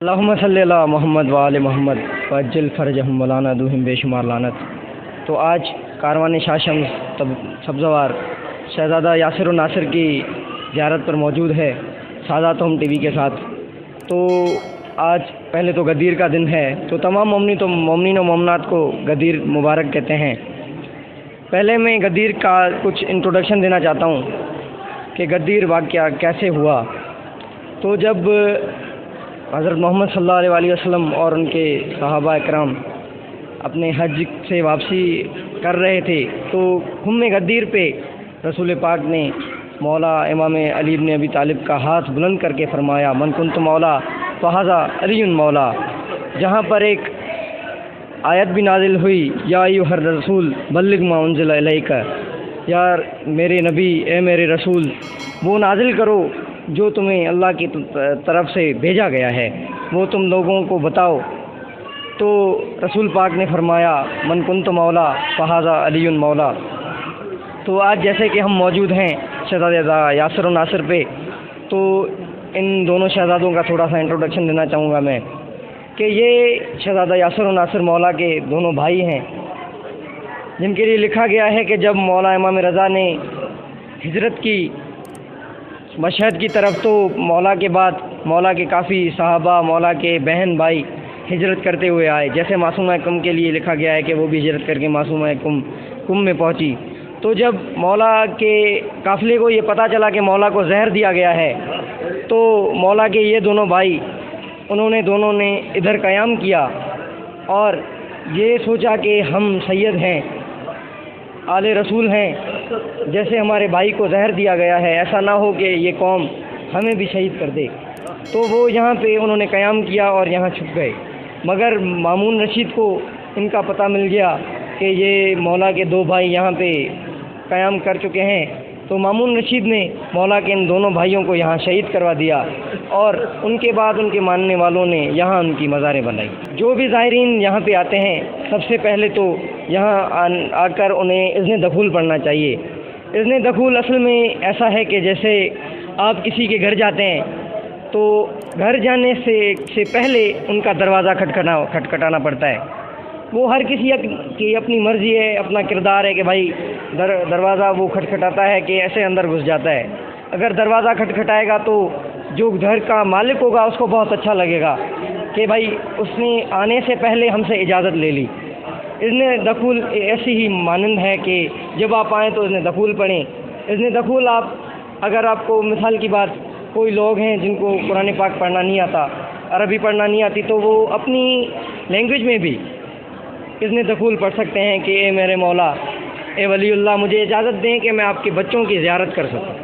अल्लाहुम्मा सल्ली अला मोहम्मद व आले मोहम्मद वज्जल फ़रजहुम मौलाना दूहिम बेशुमार लानत। तो आज कारवान शाशम सब्ज़वार शहज़ादा यासिर नासिर की ज़ियारत पर मौजूद है सादात होम टीवी के साथ। तो आज पहले तो गदीर का दिन है, तो तमाम मोमिनीन व मोमनात को गदीर मुबारक कहते हैं। पहले मैं गदीर का कुछ इंट्रोडक्शन देना चाहता हूँ कि गदीर वाक़या कैसे हुआ। तो जब हज़रत मोहम्मद सल्लल्लाहु अलैहि वसल्लम और उनके सहाबा इकराम अपने हज से वापसी कर रहे थे, तो खुम्मे गदीर पे रसूल पाक ने मौला इमाम अली इब्न अबी तालिब का हाथ बुलंद करके फरमाया, मन कुंतु मौला फ़हाज़ा अलीयुन मौला। जहाँ पर एक आयत भी नाजिल हुई, या अय्युहर रसूल बल्लिग मा उन्ज़िला इलैका, यार मेरे नबी ए मेरे रसूल वो नाजिल करो जो तुम्हें अल्लाह की तरफ से भेजा गया है, वो तुम लोगों को बताओ। तो रसूल पाक ने फरमाया, मन कुंतु मौला फ़हाज़ा अलीयुन मौला। तो आज जैसे कि हम मौजूद हैं शहज़ादा यासिर नासिर पे, तो इन दोनों शहज़ादों का थोड़ा सा इंट्रोडक्शन देना चाहूँगा मैं कि ये शहज़ादा यासिर नासिर मौला के दोनों भाई हैं, जिनके लिए लिखा गया है कि जब मौला इमाम रज़ा ने हिजरत की मशहद की तरफ, तो मौला के बाद मौला के काफ़ी सहाबा, मौला के बहन भाई हिजरत करते हुए आए। जैसे मासूमा कुम के लिए लिखा गया है कि वो भी हिजरत करके मासूमा कुम में पहुंची। तो जब मौला के काफ़िले को ये पता चला कि मौला को जहर दिया गया है, तो मौला के ये दोनों भाई दोनों ने इधर क़याम किया और ये सोचा कि हम सैयद हैं, आले रसूल हैं, जैसे हमारे भाई को जहर दिया गया है, ऐसा ना हो कि ये कौम हमें भी शहीद कर दे। तो वो यहाँ पे उन्होंने क़याम किया और यहाँ छुप गए। मगर मामून रशीद को इनका पता मिल गया कि ये मौला के दो भाई यहाँ पे क़याम कर चुके हैं। तो मामून रशीद ने मौला के इन दोनों भाइयों को यहाँ शहीद करवा दिया और उनके बाद उनके मानने वालों ने यहाँ उनकी मज़ारें बनाई। जो भी ज़ायरीन यहाँ पे आते हैं, सबसे पहले तो यहाँ आकर उन्हें इज़्न दखूल पढ़ना चाहिए। इज़्न दखूल असल में ऐसा है कि जैसे आप किसी के घर जाते हैं, तो घर जाने से पहले उनका दरवाज़ा खटखटाना पड़ता है। वो हर किसी की अपनी मर्ज़ी है, अपना किरदार है कि भाई दरवाज़ा वो खटखटाता है कि ऐसे अंदर घुस जाता है। अगर दरवाज़ा खटखटाएगा तो जो घर का मालिक होगा उसको बहुत अच्छा लगेगा कि भाई उसने आने से पहले हमसे इजाज़त ले ली। इज़्न दखूल ऐसी ही मानंद है कि जब आप आएँ तो इज़्न दखूल पढ़ें। इज़्न दखूल आप, अगर आपको मिसाल की बात, कोई लोग हैं जिनको कुरान पाक पढ़ना नहीं आता, अरबी पढ़ना नहीं आती, तो वो अपनी लैंग्वेज में भी इज़्न दखूल पढ़ सकते हैं कि ए मेरे मौला, ए वलीउल्लाह, मुझे इजाज़त दें कि मैं आपके बच्चों की ज़ियारत कर सकूँ।